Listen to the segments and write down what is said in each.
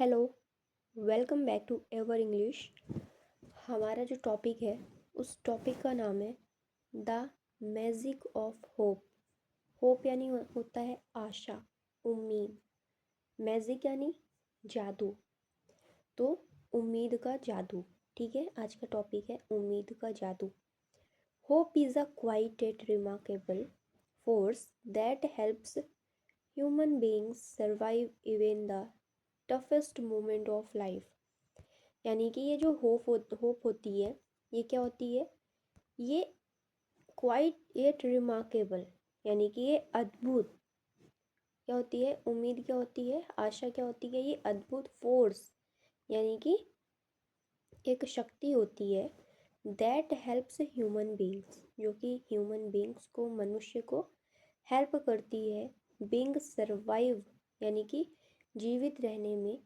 Hello, welcome back to ever English. हमारा जो topic है उस टॉपिक का नाम है the magic of hope. Hope यानी होता है आशा, उम्मीद। मैजिक यानी जादू, तो उम्मीद का जादू। ठीक है, आज का टॉपिक है उम्मीद का जादू। Hope is a quite at remarkable force that helps human beings survive even the toughest moment of life. यानी कि ये जो होप होती है, ये क्या होती है? ये क्वाइट एट रिमार्केबल, यानी कि ये अद्भुत क्या होती है? उम्मीद क्या होती है? आशा क्या होती है? ये अद्भुत फोर्स, यानी कि एक शक्ति होती है दैट हेल्प्स ह्यूमन बींग्स, जो कि ह्यूमन बींग्स को, मनुष्य को हेल्प करती है बींग सर्वाइव, यानी कि जीवित रहने में,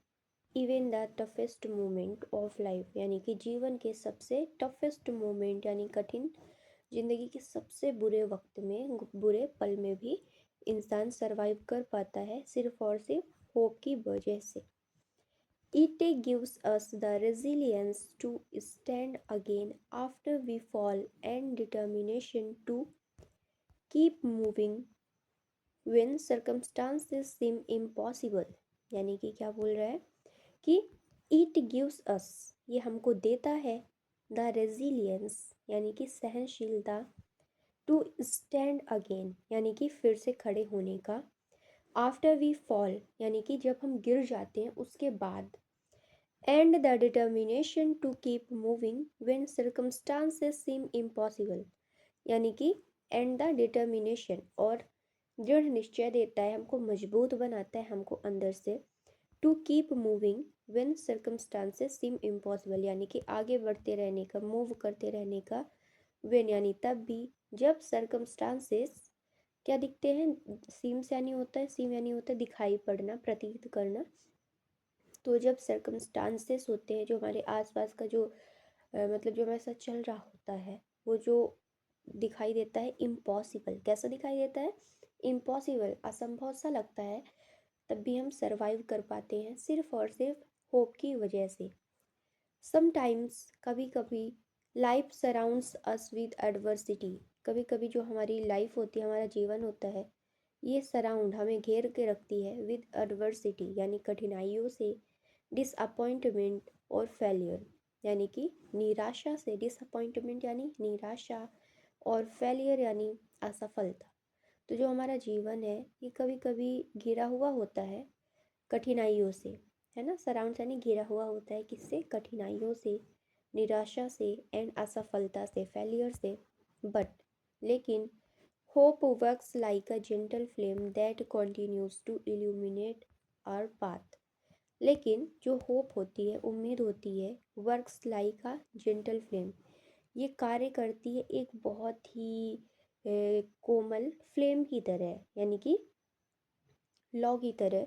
even the toughest moment of life, यानी कि जीवन के सबसे टफेस्ट मोमेंट यानी कठिन, जिंदगी के सबसे बुरे वक्त में, बुरे पल में भी इंसान सरवाइव कर पाता है सिर्फ और सिर्फ होप की वजह से। It gives us the resilience to stand again after we fall and determination to keep moving when circumstances seem impossible। यानी कि क्या बोल रहा है कि it gives us, ये हमको देता है, the resilience यानी कि सहनशीलता, to stand again यानी कि फिर से खड़े होने का, after we fall यानी कि जब हम गिर जाते हैं उसके बाद, and the determination to keep moving when circumstances seem impossible, यानी कि and the determination, और दृढ़ निश्चय देता है, हमको मजबूत बनाता है, हमको अंदर से, to keep moving when circumstances seem impossible, यानी कि आगे बढ़ते रहने का, मूव करते रहने का, when यानी तब भी, जब circumstances क्या दिखते हैं? seems यानी होता है, seem यानी होता है दिखाई पड़ना, प्रतीत करना। तो जब सर्कमस्टांसेस होते हैं, जो हमारे आसपास का जो मतलब जो हमारे साथ चल रहा होता है, वो जो दिखाई देता है इम्पॉसिबल, कैसा दिखाई देता है? इम्पॉसिबल, असंभव सा लगता है, तब भी हम सरवाइव कर पाते हैं सिर्फ और सिर्फ होप की वजह से। समटाइम्स, कभी कभी, life surrounds us with adversity, कभी कभी जो हमारी लाइफ होती है, हमारा जीवन होता है, ये सराउंड हमें घेर के रखती है विद एडवर्सिटी यानी कठिनाइयों से, डिसअपॉइंटमेंट और फेलियर यानी कि निराशा से, डिसअपॉइंटमेंट यानी निराशा, और फेलियर यानी असफलता। तो जो हमारा जीवन है ये कभी कभी घिरा हुआ होता है कठिनाइयों से, है ना? सराउंड यानी घिरा हुआ होता है किससे? कठिनाइयों से, निराशा से एंड असफलता से, फेलियर से। बट लेकिन hope works like a gentle flame that continues to illuminate our path. लेकिन जो होप होती है, उम्मीद होती है, works like a gentle flame, ये कार्य करती है एक बहुत ही कोमल फ्लेम की तरह, यानी कि लौ की तरह,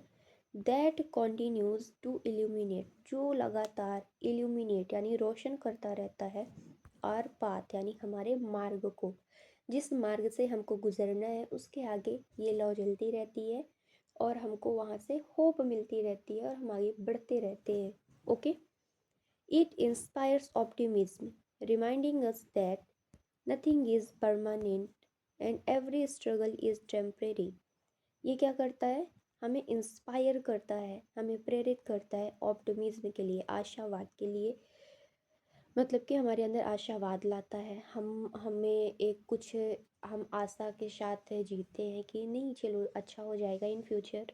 दैट कॉन्टिन्यूज टू इल्यूमिनेट, जो लगातार इल्यूमिनेट यानी रोशन करता रहता है, आर पाथ यानी हमारे मार्ग को, जिस मार्ग से हमको गुजरना है उसके आगे ये लौ जलती रहती है, और हमको वहाँ से होप मिलती रहती है, और हम आगे बढ़ते रहते हैं। Okay, it inspires optimism, reminding us that nothing is permanent and every struggle is temporary. ये क्या करता है? हमें इंस्पायर करता है, हमें प्रेरित करता है ऑप्टिमिज्म के लिए, आशावाद के लिए, मतलब कि हमारे अंदर आशावाद लाता है, हमें एक कुछ, हम आशा के साथ जीते हैं कि नहीं, चलो अच्छा हो जाएगा in future.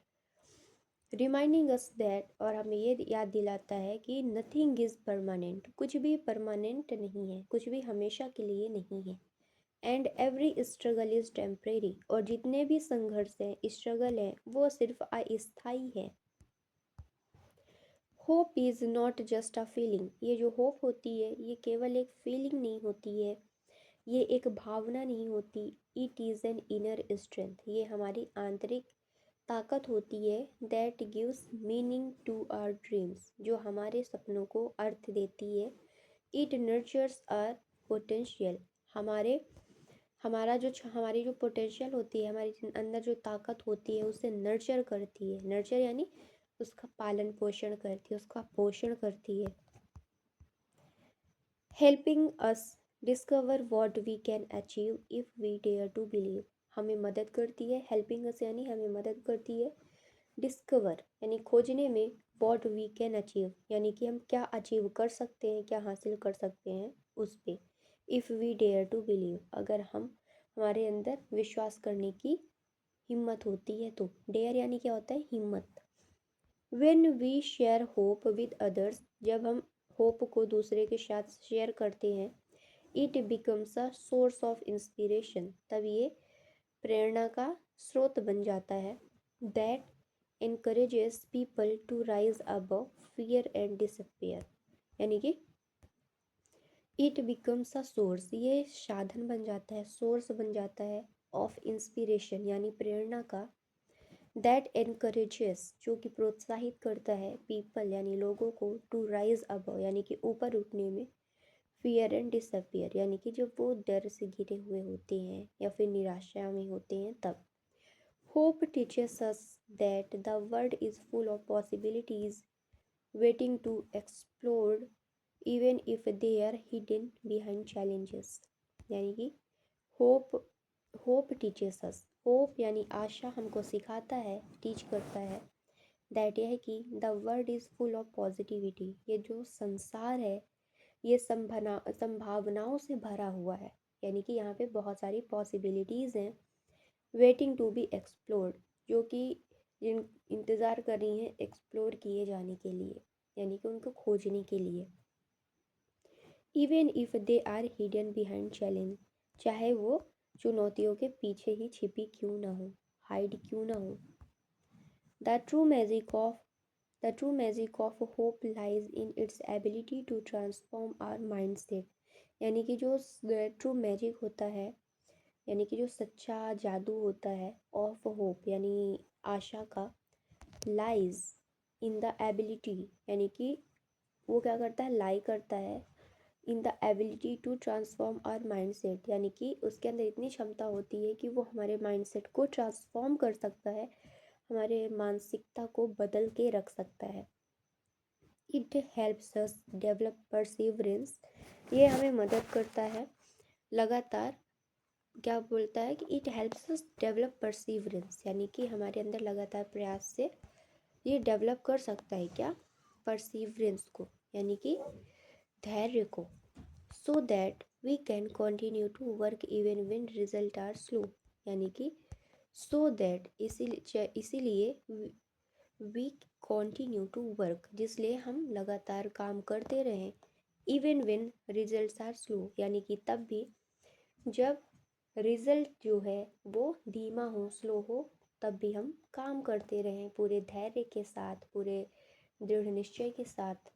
Reminding us that, और हमें ये याद दिलाता है कि नथिंग इज़ परमानेंट, कुछ भी परमानेंट नहीं है, कुछ भी हमेशा के लिए नहीं है। And every struggle is temporary, और जितने भी संघर्ष हैं, स्ट्रगल हैं, वो सिर्फ अस्थायी है। Hope is not just a feeling, ये जो होप होती है ये केवल एक फीलिंग नहीं होती है, ये एक भावना नहीं होती। It is an inner strength, ये हमारी आंतरिक ताकत होती है। That gives meaning to our dreams, जो हमारे सपनों को अर्थ देती है। इट नर्चर्स आवर पोटेंशियल, हमारे हमारी जो पोटेंशियल होती है, हमारे अंदर जो ताकत होती है, उसे नर्चर करती है। नर्चर यानी उसका पालन पोषण करती है, उसका पोषण करती है। Helping us discover what we can achieve if we dare to believe, हमें मदद करती है। हेल्पिंग अस यानी हमें मदद करती है। डिस्कवर यानी खोजने में, वॉट वी कैन अचीव यानी कि हम क्या अचीव कर सकते हैं, क्या हासिल कर सकते हैं उस पे। If we dare to believe, अगर हम हमारे अंदर विश्वास करने की हिम्मत होती है तो। डेयर यानी क्या होता है, हिम्मत। When we share hope with others, जब हम होप को दूसरे के साथ शेयर करते हैं, it becomes a source of inspiration, तब ये प्रेरणा का स्रोत बन जाता है। That encourages people to rise above fear and despair, यानी कि इट बिकम्स अ सोर्स, ये साधन बन जाता है, सोर्स बन जाता है ऑफ इंस्पिरेशन यानी प्रेरणा का। दैट एनकरेजेस, जो कि प्रोत्साहित करता है, पीपल यानी लोगों को, टू राइज अबव यानी कि ऊपर उठने में, फियर एंड डिसअपियर यानी कि जब वो डर से घिरे हुए होते हैं या फिर निराशा में होते हैं तब। Hope teaches us that the world is full of possibilities waiting to explode even if they are hidden behind challenges, यानी कि hope, hope teaches us, hope यानी आशा हमको सिखाता है, टीच करता है। दैट यह है कि the world is full of positivity, ये जो संसार है ये संभावनाओं से भरा हुआ है, यानी कि यहाँ पे बहुत सारी पॉसिबिलिटीज़ हैं। वेटिंग टू बी एक्सप्लोर्ड, जो कि इंतज़ार कर रही हैं एक्सप्लोर किए जाने के लिए, यानी कि उनको खोजने के लिए। Even if they are hidden behind challenge, चाहे वो चुनौतियों के पीछे ही छिपी क्यों ना हो, हाइड क्यों ना हो। The true magic of the true magic of hope lies in its ability to transform our mindset, यानी कि जो ट्रू मैजिक होता है, यानी कि जो सच्चा जादू होता है ऑफ होप यानी आशा का, लाइज इन द एबिलिटी यानी कि वो क्या करता है, लाई करता है in the ability to transform our mindset, यानी कि उसके अंदर इतनी क्षमता होती है कि वो हमारे माइंड सेट को ट्रांसफॉर्म कर सकता है, हमारे मानसिकता को बदल के रख सकता है। It helps us develop perseverance, ये हमें मदद करता है लगातार, क्या बोलता है कि it helps us develop perseverance, यानी कि हमारे अंदर लगातार प्रयास से ये डेवलप कर सकता है क्या, परसिवरेंस को, यानी कि धैर्य को। So that we can continue to work even when result are slow, यानी कि सो दैट इसीलिए वी कंटिन्यू टू वर्क, जिसलिए हम लगातार काम करते रहें, even when results are slow, यानी कि तब भी जब रिजल्ट जो है वो धीमा हो, स्लो हो, तब भी हम काम करते रहें पूरे धैर्य के साथ, पूरे दृढ़ निश्चय के साथ।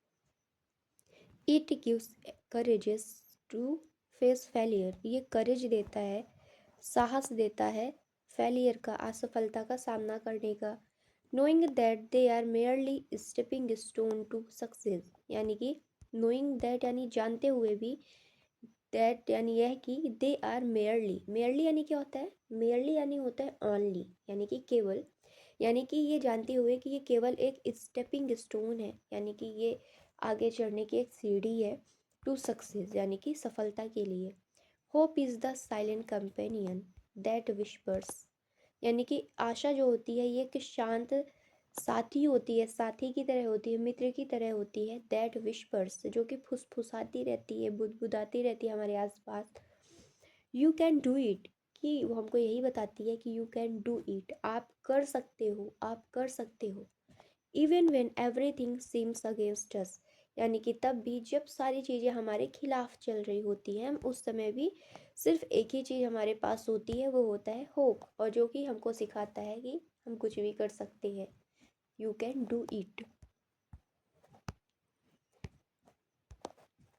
It gives courages to face failure, ये करेज देता है, साहस देता है फेलियर का, असफलता का सामना करने का। Knowing that they are merely stepping stone to success, यानी कि नोइंग दैट यानी जानते हुए भी, दैट यानी यह कि दे आर मेयरली, मेयरली यानी क्या होता है, मेयरली यानी होता है ओनली, यानी कि केवल, यानी कि ये जानते हुए कि ये केवल एक स्टेपिंग स्टोन है, यानी कि ये आगे चढ़ने की एक सीढ़ी है, टू सक्सेस यानी कि सफलता के लिए। Hope is the silent companion that whispers, यानी कि आशा जो होती है ये एक शांत साथी होती है, साथी की तरह होती है, मित्र की तरह होती है। दैट विस्पर्स, जो कि फुसफुसाती रहती है, बुदबुदाती रहती है हमारे आसपास। यू कैन डू इट, कि वो हमको यही बताती है कि यू कैन डू इट, आप कर सकते हो, आप कर सकते हो। Even when everything seems against us, यानी कि तब भी जब सारी चीज़ें हमारे खिलाफ चल रही होती हैं, उस समय भी सिर्फ एक ही चीज़ हमारे पास होती है, वो होता है होप, और जो कि हमको सिखाता है कि हम कुछ भी कर सकते हैं। You can do it.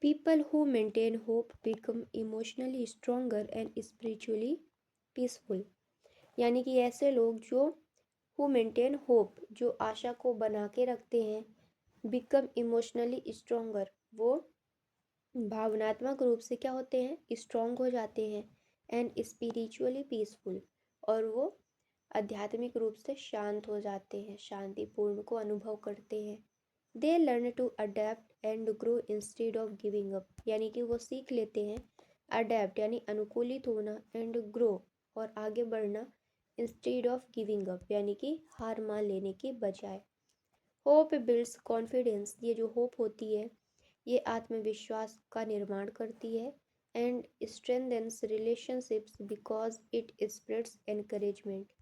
People who maintain hope become emotionally stronger and spiritually peaceful, यानी कि ऐसे लोग जो हु मेंटेन होप, जो आशा को बना के रखते हैं, बिकम इमोशनली स्ट्रोंगर, वो भावनात्मक रूप से क्या होते हैं, स्ट्रोंग हो जाते हैं, एंड स्पिरिचुअली पीसफुल, और वो आध्यात्मिक रूप से शांत हो जाते हैं, शांतिपूर्ण को अनुभव करते हैं। They learn to adapt and grow instead of giving up, यानी कि वो सीख लेते हैं अडेप्ट यानी अनुकूलित होना, एंड ग्रो और आगे बढ़ना, इंस्टेड ऑफ गिविंग अप यानी कि हार मान लेने के बजाय। होप बिल्ड्स कॉन्फिडेंस, ये जो होप होती है ये आत्मविश्वास का निर्माण करती है। And strengthens relationships because it spreads encouragement,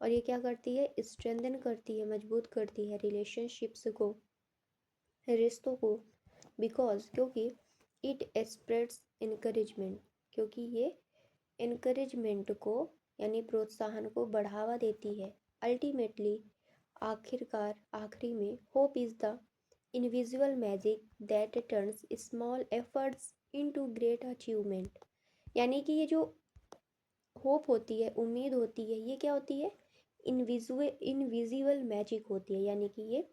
और ये क्या करती है, स्ट्रेंथन करती है, मजबूत करती है रिलेशनशिप्स को, रिश्तों को, बिकॉज क्योंकि इट स्प्रेड्स इनकरेजमेंट, क्योंकि ये इनकरेजमेंट को यानी प्रोत्साहन को बढ़ावा देती है। अल्टीमेटली आखिरकार आखिरी में hope is the invisible magic that turns small efforts into great achievement, यानी कि ये जो होप होती है, उम्मीद होती है, ये क्या होती है, इनविजिबल मैजिक होती है, यानी कि ये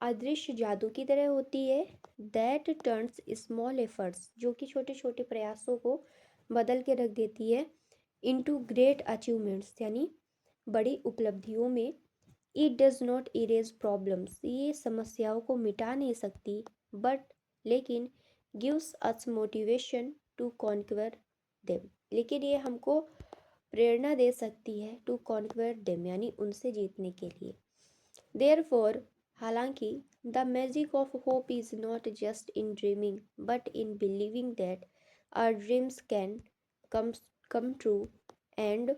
अदृश्य जादू की तरह होती है। दैट टर्न्स स्मॉल एफर्ट्स, जो कि छोटे छोटे प्रयासों को बदल के रख देती है, इनटू ग्रेट अचीवमेंट्स यानी बड़ी उपलब्धियों में। It does not erase problems, ये समस्याओं को मिटा नहीं सकती, बट लेकिन gives us motivation to conquer them, लेकिन ये हमको प्रेरणा दे सकती है टू कॉन्क्वर देम यानी उनसे जीतने के लिए। देयरफॉर हालांकि the magic of hope is not just in dreaming but in believing that our dreams can come true and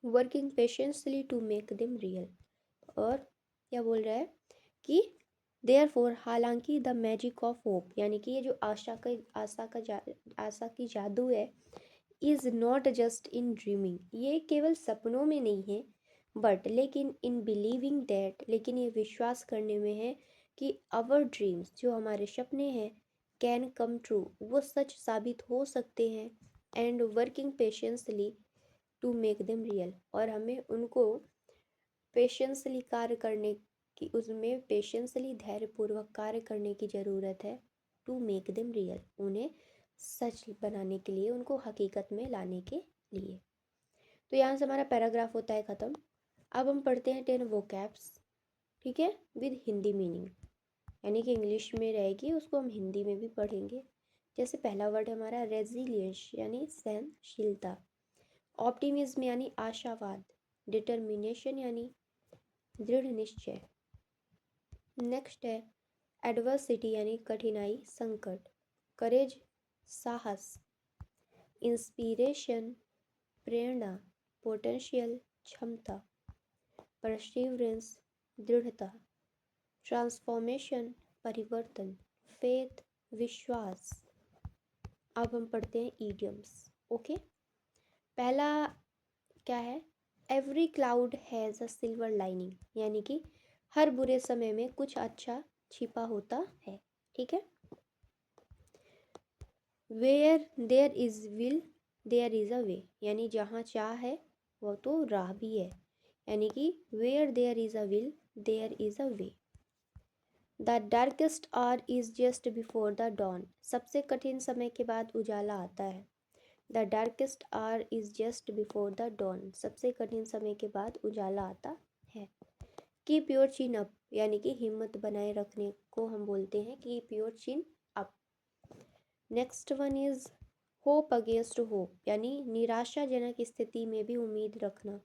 working patiently to make them real. और क्या बोल रहा है कि देयरफॉर हालांकि द मैजिक ऑफ होप, यानी कि ये जो आशा की जादू है, is not just in dreaming, ये केवल सपनों में नहीं है, बट लेकिन इन बिलीविंग दैट, लेकिन ये विश्वास करने में है कि आवर ड्रीम्स, जो हमारे सपने हैं, कैन कम ट्रू, वो सच साबित हो सकते हैं, and working patiently to make them real, और हमें उनको पेशेंसली कार्य करने की, उसमें पेशेंसली धैर्यपूर्वक कार्य करने की ज़रूरत है, टू मेक देम रियल, उन्हें सच बनाने के लिए, उनको हकीकत में लाने के लिए। तो यहाँ से हमारा पैराग्राफ होता है ख़त्म। अब हम पढ़ते हैं 10 वोकैब्स, ठीक है, विद हिंदी मीनिंग, यानी कि इंग्लिश में रहेगी, उसको हम हिंदी में भी पढ़ेंगे। जैसे पहला वर्ड है हमारा रेजिलियंस यानी सहनशीलता, ऑप्टिमिज्म यानी आशावाद, डिटर्मिनेशन यानी दृढ़ निश्चय। नेक्स्ट है एडवर्सिटी यानी कठिनाई, संकट, करेज साहस, इंस्पिरेशन प्रेरणा, पोटेंशियल क्षमता, परसिवरेंस दृढ़ता, ट्रांसफॉर्मेशन परिवर्तन, फेथ विश्वास। अब हम पढ़ते हैं ईडियम्स। ओके, पहला क्या है, every cloud has a silver lining, यानी कि हर बुरे समय में कुछ अच्छा छिपा होता है, ठीक है। Where there is will there is a way, यानी जहाँ चाह है वो तो राह भी है, यानी कि where there is a will there is a way. The darkest hour is just before the dawn, सबसे कठिन समय के बाद उजाला आता है। The darkest hour is just before the dawn, सबसे कठिन समय के बाद उजाला आता है। कीप योर चिन अप, यानी कि हिम्मत बनाए रखने को हम बोलते हैं keep your chin up. Next one is hope against hope, यानी निराशाजनक स्थिति में भी उम्मीद रखना।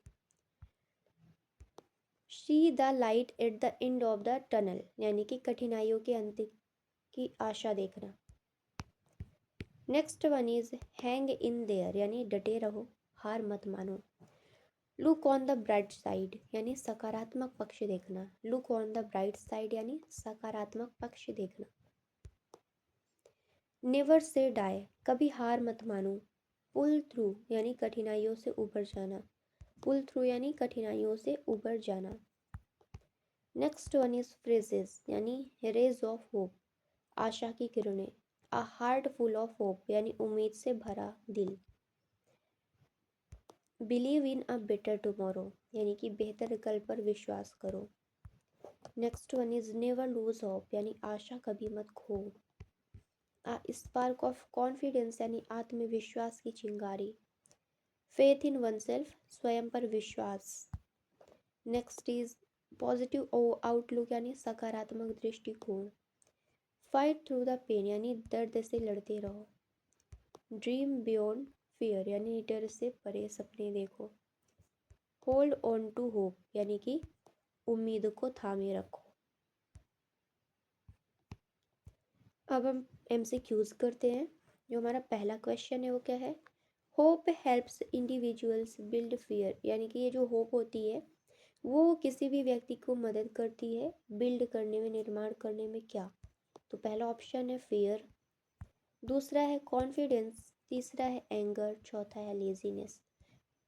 See the light at the end of the tunnel, यानी कि कठिनाइयों के अंत की आशा देखना। Next one is hang in there, यानी डटे रहो, हार मत मानो। Look on the bright side, यानी सकारात्मक पक्ष देखना। Look on the bright side यानी सकारात्मक पक्ष देखना। नेवर से डाई, कभी हार मत मानो। पुल थ्रू यानी कठिनाइयों से उबर जाना। पुल थ्रू यानी कठिनाइयों से उबर जाना। नेक्स्ट वन इज फ्रेजेस, यानी रेज ऑफ होप, आशा की किरणें। A heart full of hope, यानी उम्मीद से भरा दिल। Believe in a better tomorrow, यानी कि बेहतर कल पर विश्वास करो। Next one is never lose hope, यानी आशा कभी मत खो। स्पार्क ऑफ कॉन्फिडेंस, यानी आत्मविश्वास की चिंगारी। फेथ इन वन सेल्फ, स्वयं पर विश्वास। नेक्स्ट इज पॉजिटिव आउटलुक यानी सकारात्मक दृष्टिकोण। फाइट थ्रू द पेन यानी दर्द से लड़ते रहो। ड्रीम बियॉन्ड फियर यानी डर से परे सपने देखो। होल्ड ऑन टू होप यानी कि उम्मीद को थामे रखो। अब हम MCQs करते हैं। जो हमारा पहला क्वेश्चन है वो क्या है? Hope helps individuals build fear यानी कि ये जो होप होती है वो किसी भी व्यक्ति को मदद करती है बिल्ड करने में, निर्माण करने में। क्या? तो पहला ऑप्शन है फियर, दूसरा है कॉन्फिडेंस, तीसरा है एंगर, चौथा है लेजीनेस।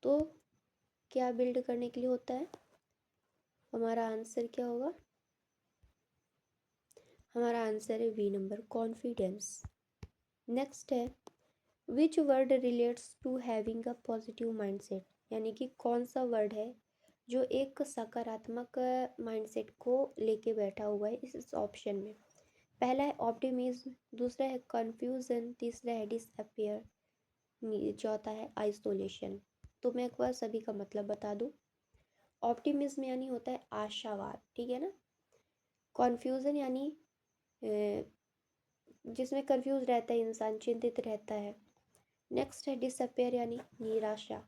तो क्या बिल्ड करने के लिए होता है? हमारा आंसर क्या होगा? हमारा आंसर है बी नंबर, कॉन्फिडेंस। नेक्स्ट है which word relates to having a positive mindset यानी कि कौन सा वर्ड है जो एक सकारात्मक माइंडसेट को लेके बैठा हुआ है इस ऑप्शन में? पहला है ऑप्टिमिज्म, दूसरा है कन्फ्यूजन, तीसरा है डिसअपियर, चौथा है आइसोलेशन। तो मैं एक बार सभी का मतलब बता दूं। ऑप्टिमिज्म यानी होता है आशावाद, ठीक है ना। कन्फ्यूजन यानी जिसमें कंफ्यूज रहता है इंसान, चिंतित रहता है। नेक्स्ट है डिसअपियर यानी निराशा।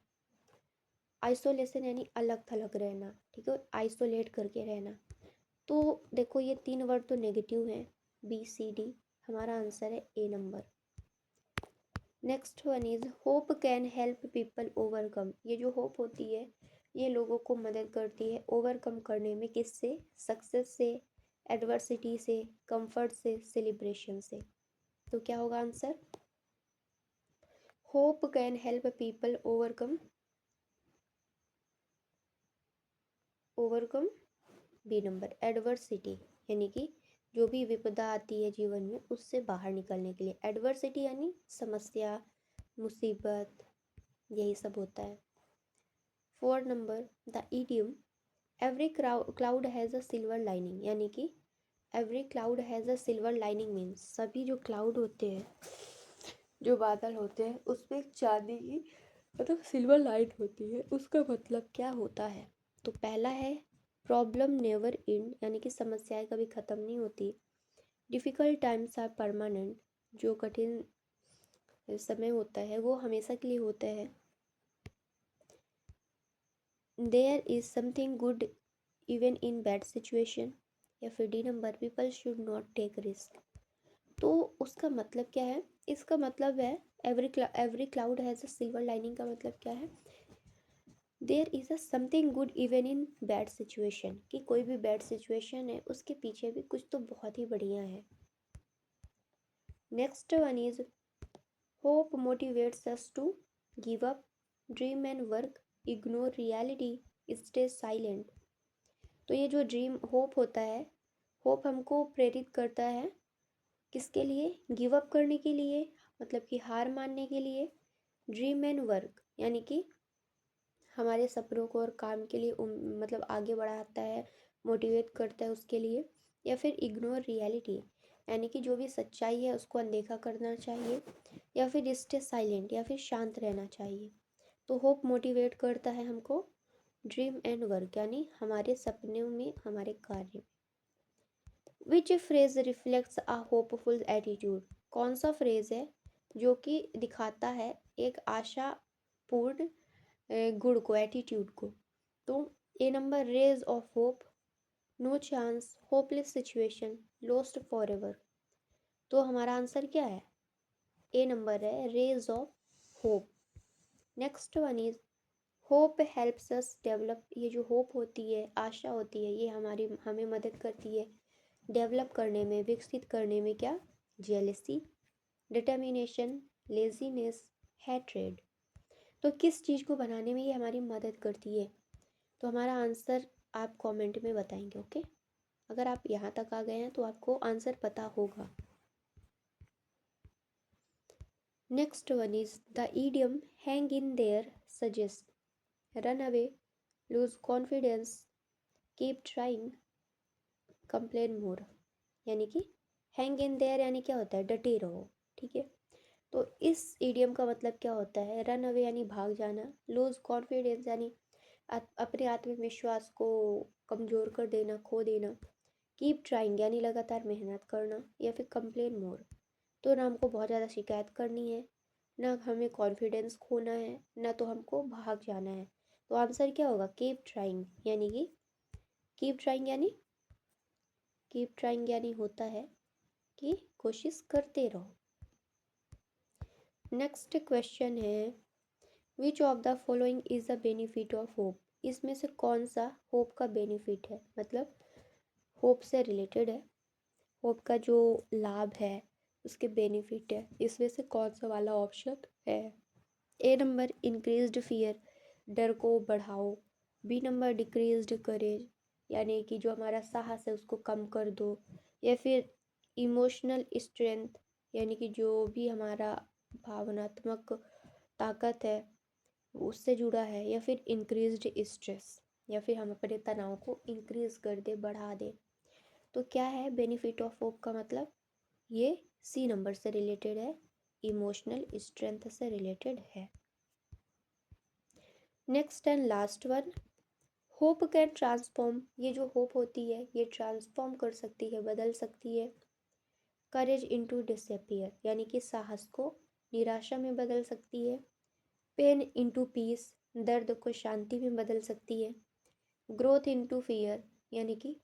आइसोलेशन यानी अलग थलग रहना, ठीक है, आइसोलेट करके रहना। तो देखो ये तीन वर्ड तो नेगेटिव हैं, BCD। हमारा आंसर है A number. Next one is hope can help people overcome. ये जो होप होती है ये लोगों को मदद करती है ओवरकम करने में। किससे? सक्सेस से, एडवर्सिटी से, कंफर्ट से, सेलिब्रेशन से। तो क्या होगा answer? Hope can help people overcome B number, adversity यानी कि जो भी विपदा आती है जीवन में उससे बाहर निकलने के लिए। एडवर्सिटी यानी समस्या, मुसीबत, यही सब होता है। 4 number the idiom every cloud has a silver lining यानी कि every cloud has a silver lining means सभी जो क्लाउड होते हैं, जो बादल होते हैं उसमें एक चांदी की मतलब सिल्वर लाइट होती है। उसका मतलब क्या होता है? तो पहला है प्रॉब्लम नेवर एंड यानी कि समस्याएं कभी ख़त्म नहीं होती। डिफ़िकल्ट टाइम्स आर परमानेंट, जो कठिन समय होता है वो हमेशा के लिए होता है। There is something good even in bad situation. या फिर D number people should not take risk. तो उसका मतलब क्या है? इसका मतलब है every cloud has a silver lining का मतलब क्या है? There is a something good even in bad situation, कि कोई भी बैड सिचुएशन है उसके पीछे भी कुछ तो बहुत ही बढ़िया है। Next one is hope motivates us to give up, dream and work, ignore reality, stay silent. तो ये जो ड्रीम होप होता है, होप हमको प्रेरित करता है किसके लिए? गिव अप करने के लिए, मतलब कि हार मानने के लिए। ड्रीम एंड वर्क यानी कि हमारे सपनों को और काम के लिए मतलब आगे बढ़ाता है, मोटिवेट करता है उसके लिए। या फिर इग्नोर रियलिटी यानी कि जो भी सच्चाई है उसको अनदेखा करना चाहिए। या फिर स्टे साइलेंट या फिर शांत रहना चाहिए। तो होप मोटिवेट करता है हमको ड्रीम एंड वर्क यानी हमारे सपनों में, हमारे कार्य में। विच फ्रेज रिफ्लेक्ट्स अ होपफुल एटीट्यूड। कौन सा फ्रेज है जो कि दिखाता है एक आशापूर्ण गुण को, एटीट्यूड को? तो A number ray of hope, no chance, hopeless situation, lost forever. तो हमारा आंसर क्या है? ए नंबर है ray of hope. Next one is hope helps us develop. ये जो होप होती है, आशा होती है, ये हमें मदद करती है डेवलप करने में, विकसित करने में। क्या? Jealousy, determination, laziness, hatred. तो किस चीज़ को बनाने में ये हमारी मदद करती है? तो हमारा आंसर आप कमेंट में बताएंगे, ओके। अगर आप यहाँ तक आ गए हैं तो आपको आंसर पता होगा। Next one is the idiom hang in there suggest run away, lose confidence, keep trying, complain more. यानी कि हैंग इन देयर यानी क्या होता है? डटे रहो, ठीक है। तो इस इडियम का मतलब क्या होता है? रन अवे यानी भाग जाना, लूज कॉन्फिडेंस यानी अपने आत्मविश्वास को कमज़ोर कर देना, खो देना, कीप ट्राइंग यानी लगातार मेहनत करना, या फिर कंप्लेन मोर तो ना हमको बहुत ज़्यादा शिकायत करनी है, ना हमें कॉन्फिडेंस खोना है, ना तो हमको भाग जाना है। तो आंसर क्या होगा? कीप ट्राइंग यानी कि कीप ट्राइंग यानी होता है कि कोशिश करते रहो। नेक्स्ट क्वेश्चन है, which of the following is the benefit of hope? इसमें से कौन सा होप का बेनिफिट है, मतलब होप से रिलेटेड है, होप का जो लाभ है उसके बेनिफिट है, इसमें से कौन सा वाला ऑप्शन है? ए नंबर इंक्रीज्ड फियर, डर को बढ़ाओ। बी नंबर डिक्रीज्ड करेज, यानी कि जो हमारा साहस है उसको कम कर दो। या फिर इमोशनल स्ट्रेंथ, यानी कि जो भी हमारा भावनात्मक ताकत है उससे जुड़ा है। या फिर इंक्रीज्ड स्ट्रेस, या फिर हम अपने तनाव को इंक्रीज कर दे, बढ़ा दे। तो क्या है बेनिफिट ऑफ होप का मतलब? ये सी नंबर से रिलेटेड है, इमोशनल स्ट्रेंथ से रिलेटेड है। Next and last one, hope can transform, ये जो होप होती है ये ट्रांसफॉर्म कर सकती है, बदल सकती है करेज इनटू डिसअपियर, यानी कि साहस को निराशा में बदल सकती है। पेन इनटू पीस, दर्द को शांति में बदल सकती है। ग्रोथ इनटू फियर, यानी कि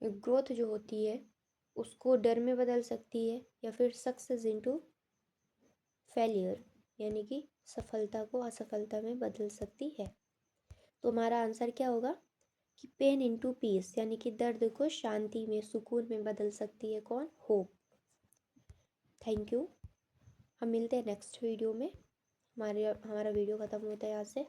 ग्रोथ जो होती है उसको डर में बदल सकती है। या फिर सक्सेस इनटू फेलियर, यानी कि सफलता को असफलता में बदल सकती है। तो हमारा आंसर क्या होगा कि पेन इनटू पीस, यानी कि दर्द को शांति में, सुकून में बदल सकती है कौन? होप। Thank you. हम मिलते हैं नेक्स्ट वीडियो में। हमारा वीडियो ख़त्म होता है यहाँ से।